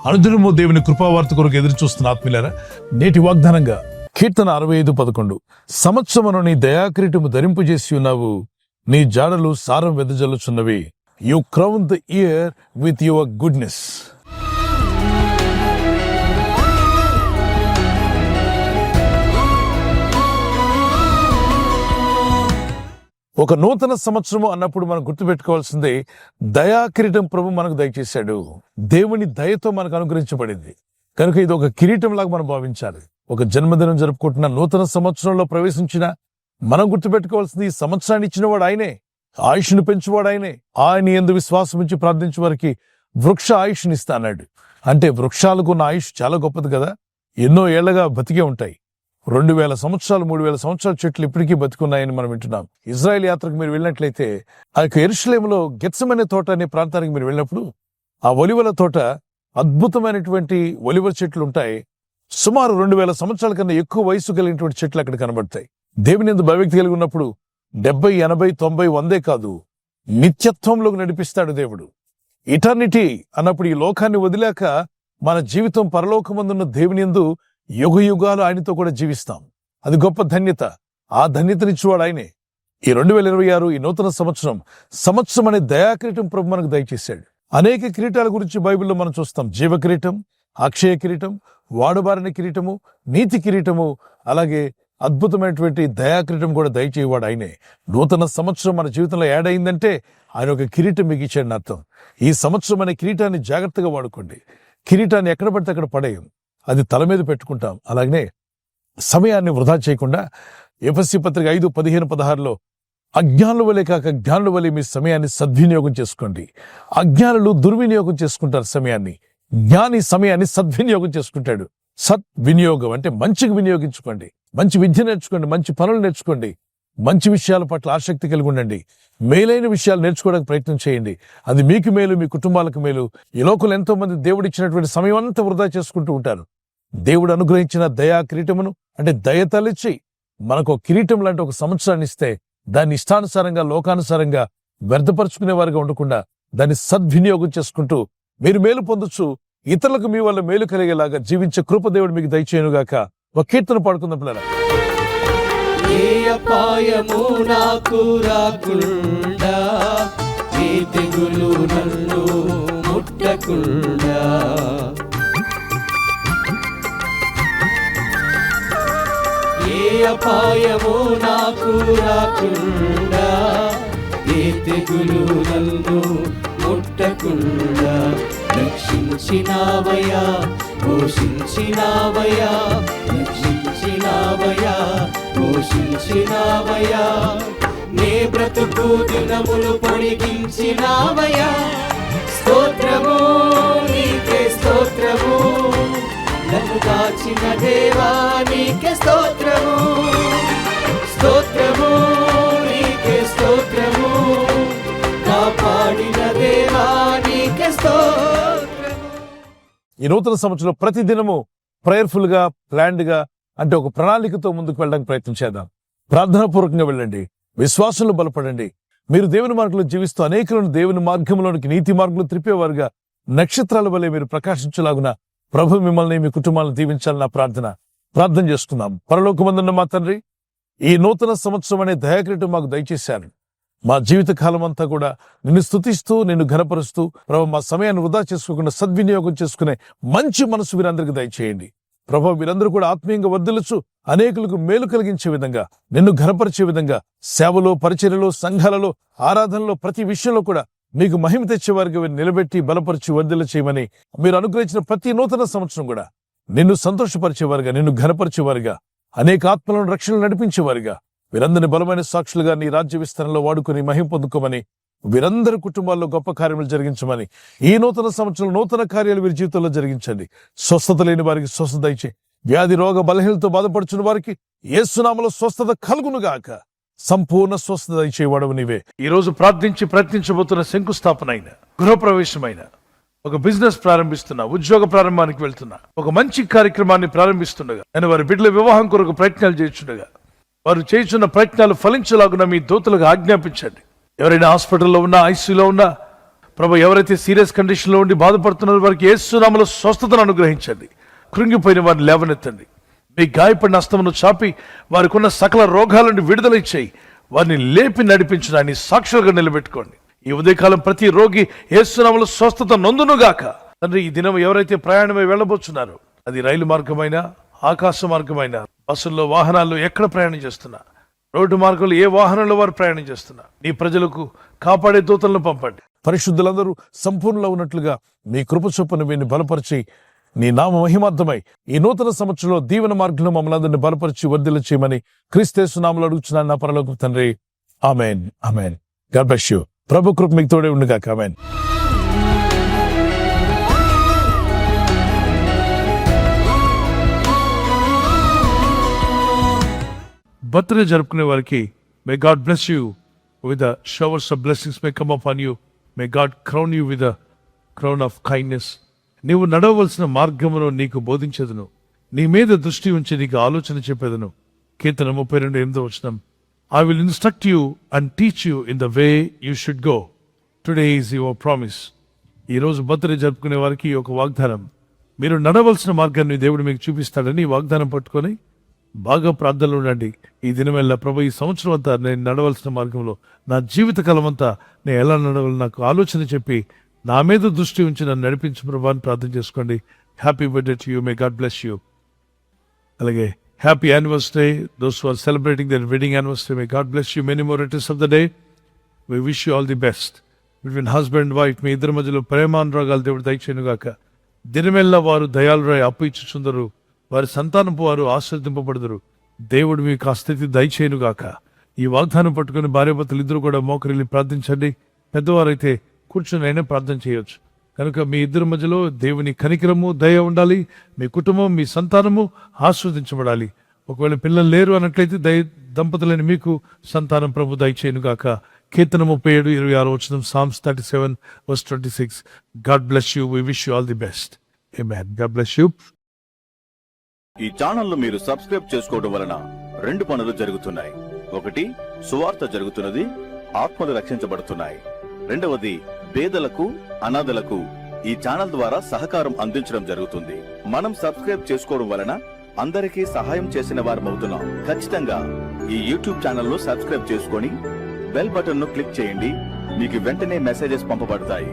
అనుదినము దేవుని కృపావార్త కొరకు ఎదురు చూస్తున్న ఆత్మీయులారా, నేటి వాగ్దానంగా కీర్తన 65:11 సంవత్సరమును నీ దయాకిరీటము ధరింపజేసి ఉన్నావు, నీ జాడలు సారం వెదజల్లుచున్నవి. You crown the year with your goodness. ఒక నూతన సంవత్సరము అన్నప్పుడు మనం గుర్తుపెట్టుకోవాల్సిందే, దయాకిరీటం ప్రభు మనకు దయచేశాడు. దేవుని దయతో మనకు అనుగ్రహించబడింది కనుక ఇది ఒక కిరీటం లాగా మనం భావించాలి. ఒక జన్మదినం జరుపుకుంటున్న నూతన సంవత్సరంలో ప్రవేశించిన మనం గుర్తుపెట్టుకోవాల్సింది, ఈ సంవత్సరాన్ని ఇచ్చినవాడు ఆయనే, ఆయుష్ను పెంచువాడు ఆయనే. ఆయన యందు విశ్వాసం ఉంచి ప్రార్థించే వారికి వృక్ష ఆయుష్ని ఇస్తా అన్నాడు. అంటే వృక్షాలకు ఉన్న ఆయుష్ చాలా గొప్పది కదా, ఎన్నో ఏళ్లగా బతికే ఉంటాయి. 2000 సంవత్సరాలు 3000 సంవత్సరాల చెట్లు ఇప్పటికీ బతుకున్నాయని మనం వింటున్నాం. ఇజ్రాయెల్ యాత్రకు మీరు వెళ్ళినట్లయితే ఆ యొక్క యెరూషలేములో గెత్సెమనే తోట అనే ప్రాంతానికి మీరు వెళ్ళినప్పుడు ఆ ఒలివల తోట, అద్భుతమైనటువంటి ఒలివ చెట్లు ఉంటాయి. సుమారు 2000 సంవత్సరాల కన్నా ఎక్కువ వయసు కలిగినటువంటి చెట్లు అక్కడ కనబడతాయి. దేవుని యందు భయభక్తి కలిగి ఉన్నప్పుడు 70, 80, 90, 100 కాదు, నిత్యత్వంలోకి నడిపిస్తాడు దేవుడు. ఇటర్నిటీ అన్నప్పుడు ఈ లోకాన్ని వదిలాక మన జీవితం పరలోకమందున్న దేవుని యందు యుగ యుగాలు ఆయనతో కూడా జీవిస్తాం. అది గొప్ప ధన్యత. ఆ ధన్యతనిచ్చేవాడు ఆయనే. ఈ 2026 ఈ నూతన సంవత్సరం అనే దయాకిరీటం ప్రభు మనకు దయచేశాడు. అనేక కిరీటాల గురించి బైబిల్లో మనం చూస్తాం. జీవ కిరీటం, అక్షయ కిరీటం, వాడుబారిన కిరీటము, నీతి కిరీటము, అలాగే అద్భుతమైనటువంటి దయాకిరీటం కూడా దయచేవాడు ఆయనే. నూతన సంవత్సరం మన జీవితంలో యాడ్ అయిందంటే ఆయన ఒక కిరీటం మీకు ఇచ్చాడని అర్థం. ఈ సంవత్సరం అనే కిరీటాన్ని జాగ్రత్తగా వాడుకోండి. కిరీటాన్ని ఎక్కడ పడితే అక్కడ పడేయం, అది తల మీద పెట్టుకుంటాం. అలాగనే సమయాన్ని వృధా చేయకుండా ఎఫెసీ పత్రిక 5:15-16 అజ్ఞానుల వలె కాక జ్ఞానుల వలె మీ సమయాన్ని సద్వినియోగం చేసుకోండి. అజ్ఞానులు దుర్వినియోగం చేసుకుంటారు సమయాన్ని, జ్ఞాని సమయాన్ని సద్వినియోగం చేసుకుంటాడు. సద్వినియోగం అంటే మంచిగా వినియోగించుకోండి. మంచి విద్య నేర్చుకోండి, మంచి పనులు నేర్చుకోండి, మంచి విషయాల పట్ల ఆసక్తి కలిగి ఉండండి, మేలైన విషయాలు నేర్చుకోవడానికి ప్రయత్నం చేయండి. అది మీకు మేలు, మీ కుటుంబాలకు మేలు. ఈ లోకంలో ఎంతో మంది దేవుడు ఇచ్చినటువంటి సమయం అంతా వృధా చేసుకుంటూ ఉంటారు. దేవుడు అనుగ్రహించిన దయా కిరీటమును అంటే దయ తలిచి మనకు కిరీటం లాంటి ఒక సంవత్సరాన్ని ఇస్తే దాన్ని ఇష్టానుసారంగా లోకానుసారంగా వ్యర్థపరుచుకునే వారిగా ఉండకుండా దాన్ని సద్వినియోగం చేసుకుంటూ మీరు మేలు పొందొచ్చు, ఇతరులకు మీ వల్ల మేలు కలిగేలాగా జీవించే కృప దేవుడు మీకు దయచేయునుగాక. ఒక కీర్తన పాడుకుందాం పిల్లలు. ఏ అపాయము నాకు రాకుండా, ఏ తెగులు నన్ను ముట్టకుండా, ఏ అపాయము నాకు రాకుండా, ఏ తెగులు నన్ను ముట్టకుండా, రక్షించినావయ్యా, పోషించినావయ్యా, రక్షించినావయ్యా, పోషించినావయ్యా, నే బ్రతుకు దినములు పొడిగించినావయ్యా. స్తోత్రము నీకే స్తోత్రము, నన్ను కాచిన దేవా నీకే స్తోత్రము. స్తోత్రము నీకే స్తోత్రము, కాపాడిన దేవా నీకే స్తోత్రము. ఈ నూతన సంవత్సరంలో ప్రతి దినము ప్రేయర్ఫుల్ గా, ప్లాన్డ్ గా, అంటే ఒక ప్రణాళికతో ముందుకు వెళ్ళడానికి ప్రయత్నం చేద్దాం. ప్రార్థనాపూర్వకంగా వెళ్ళండి, విశ్వాసంలో బలపడండి. మీరు దేవుని మార్గంలో జీవిస్తూ అనేకులను దేవుని మార్గంలోనికి, నీతి మార్గంలో త్రిప్పేవారుగా నక్షత్రాల వలె మీరు ప్రకాశించలాగున ప్రభు మిమ్మల్ని, మీ కుటుంబాలను దీవించాలని నా ప్రార్థన చేసుకుందాం. పరలోకమందున్న మా తండ్రి, ఈ నూతన సంవత్సరం అనే దయాకిరీటం మాకు దయచేశారు. మా జీవిత కాలం అంతా కూడా నిన్ను స్తుతిస్తూ, నిన్ను ఘనపరుస్తూ ప్రభు మా సమయాన్ని వృధా చేసుకోకుండా సద్వినియోగం చేసుకునే మంచి మనసు వీరందరికీ దయచేయండి. ప్రభు వీరందరూ కూడా ఆత్మీయంగా వర్ధిల్లుచు అనేకులకు మేలు కలిగించే విధంగా, నిన్ను ఘనపరిచే విధంగా, సేవలో, పరిచర్యలో, సంఘాలలో, ఆరాధనలో, ప్రతి విషయంలో కూడా మీకు మహిమ తెచ్చేవారికి నిలబెట్టి బలపరిచి వర్ధిల్ల చేయమని మీరు అనుగ్రహించిన ప్రతి నూతన సంవత్సరం కూడా నిన్ను సంతోషపరిచేవారుగా, నిన్ను ఘనపరిచేవారుగా, అనేక ఆత్మలను రక్షణలు నడిపించేవారుగా, వీరందరినీ బలమైన సాక్షులుగా నీ రాజ్య విస్తరణలో వాడుకుని మహిమ పొందుకోమని, వీరందరి కుటుంబాల్లో గొప్ప కార్యములు జరిగించమని, ఈ నూతన సంవత్సరంలో నూతన కార్యాలు వీరి జీవితంలో జరిగించండి. స్వస్థత లేని వారికి స్వస్థత ఇచ్చే, వ్యాధి రోగ బలహీనతో బాధపడుచున్న వారికి యేసు నామములో స్వస్థత కలుగునుగాక. సంపూర్ణ స్వస్థత ఇచ్చేవాడవు నీవే. ఈ రోజు ప్రార్థించి ప్రయత్నించబోతున్న శంకుస్థాపన అయిన, గృహప్రవేశమైన, ఒక బిజినెస్ ప్రారంభిస్తున్నా, ఉద్యోగ ప్రారంభానికి వెళ్తున్నా, ఒక మంచి కార్యక్రమాన్ని ప్రారంభిస్తుండగా, నేను వారి బిడ్డల వివాహం కొరకు ప్రయత్నాలు చేస్తుండగా, వారు చేస్తున్న ప్రయత్నాలు ఫలించలాగున మీ దూతలకు ఆజ్ఞాపించండి. ఎవరైనా హాస్పిటల్లో ఉన్నా, ఐసీయూలో ఉన్నా, ప్రభు ఎవరైతే సీరియస్ కండిషన్లో ఉండి బాధపడుతున్నారో వారికి యేసు నామములో స్వస్థతను అనుగ్రహించండి. కృంగిపోయిన వారిని లేవనెత్తండి. మీ గాయపడిన హస్తమును చాపి వారికి ఉన్న సకల రోగాల నుండి విడుదల ఇచ్చేయి. వారిని లేపి నడిపించడాన్ని సాక్షులుగా నిలబెట్టుకోండి. ఈ ఉదయకాలం ప్రతి రోగి యేసు నామములో స్వస్థత నొందునుగాక. తండ్రి, ఈ దినం ఎవరైతే ప్రయాణమై వెళ్ళబోతున్నారో, అది రైలు మార్గమైన, ఆకాశ మార్గమైన, బస్సుల్లో, వాహనాల్లో ఎక్కడ ప్రయాణం చేస్తున్నా, రోడ్డు మార్గంలో ఏ వాహనంలో వారు ప్రయాణం చేస్తున్నా, నీ ప్రజలకు కాపాడే దూతలను పంపండి. పరిశుద్ధులందరూ సంపూర్ణంలో ఉన్నట్లుగా మీ కృప చొప్పున వీరిని బలపరిచి నీ నామ మహిమార్థమై ఈ నూతన సంవత్సరంలో దీవెన మార్గంలో మమ్మల్ని అందరినీ బలపరిచి వర్ధిల్ల చేయమని క్రీస్తు నామములో అడుగుచున్నాను నా పరలోకపు తండ్రి. ఆమేన్, ఆమేన్. God bless you. ప్రభు కృప మీకు తోడే ఉండుగాక. ఆమేన్. బర్త్డే జరుపుకునే వారికి may God bless you with showers of blessings may come upon you. May God crown you with crown of kindness. నీవు నడవవలసిన మార్గమును నీకు బోధించదును, నీ మీద దృష్టి ఉంచి నీకు ఆలోచన చెప్పేదను. కీర్తన 32:8 I will instruct you and teach you in the way you should go. Today is your promise. ఈరోజు బర్త్డే జరుపుకునే వారికి ఒక వాగ్దానం. మీరు నడవలసిన మార్గాన్ని దేవుడు మీకు చూపిస్తాడని వాగ్దానం పట్టుకొని బాగా ప్రార్థనలు ఉండండి. ఈ దినమెల్లా ప్రభు, ఈ సంవత్సరం అంతా నేను నడవలసిన మార్గంలో, నా జీవిత కాలం అంతా నేను ఎలా నడవాలి నాకు ఆలోచన చెప్పి నా మీద దృష్టి ఉంచి నన్ను నడిపించు ప్రభు అని ప్రార్థన చేసుకోండి. Happy birthday to you. May God bless you. అలాగే happy anniversary those who are celebrating their wedding anniversary. May God bless you. Many more returns of the day. We wish you all the best. Between husband wife మీ ఇద్దరి మధ్యలో ప్రేమానురాగాలు దేవుడు దయచేయునుగాక. దినమెల్లా వారు దయాళురై అప్పు ఇచ్చుచుందరు, వారి సంతానపు వారు ఆశీర్వదింపబడుదురు. దేవుడు మీకు ఆ స్థితి దయచేయునుగాక. ఈ వాగ్దానం పట్టుకుని భార్యాభర్తలు ఇద్దరు కూడా మోకరిల్లి ప్రార్థించండి. పెద్దవారైతే కూర్చొని అయినా ప్రార్థన చేయొచ్చు. కనుక మీ ఇద్దరి మధ్యలో దేవుని కనికరము, దయ ఉండాలి. మీ కుటుంబం, మీ సంతానము ఆస్వాదించబడాలి. ఒకవేళ పిల్లలు లేరు అన్నట్లయితే దంపతులైన మీకు సంతానం ప్రభు దయచేయునుగాక. కీర్తన 37:26 Psalms 37:26. God bless you. We wish you all the best. Amen. God bless you. ఈ ఛానల్ ను మీరు సబ్స్క్రైబ్ చేసుకోవడం వలన 2 పనులు జరుగుతున్నాయి. ఒకటి, సువార్త జరుగుతున్నది, ఆత్మలు రక్షించబడుతున్నాయి. రెండవది, పేదలకు, అనాథలకు ఈ ఛానల్ ద్వారా సహకారం అందించడం జరుగుతుంది. మనం సబ్స్క్రైబ్ చేసుకోవడం వలన అందరికీ సహాయం చేసిన వారమవుతున్నాం. ఖచ్చితంగా ఈ యూట్యూబ్ ఛానల్ ను సబ్స్క్రైబ్ చేసుకొని బెల్ బటన్ ను క్లిక్ చేయండి. మీకు వెంటనే మెసేజెస్ పంపబడతాయి.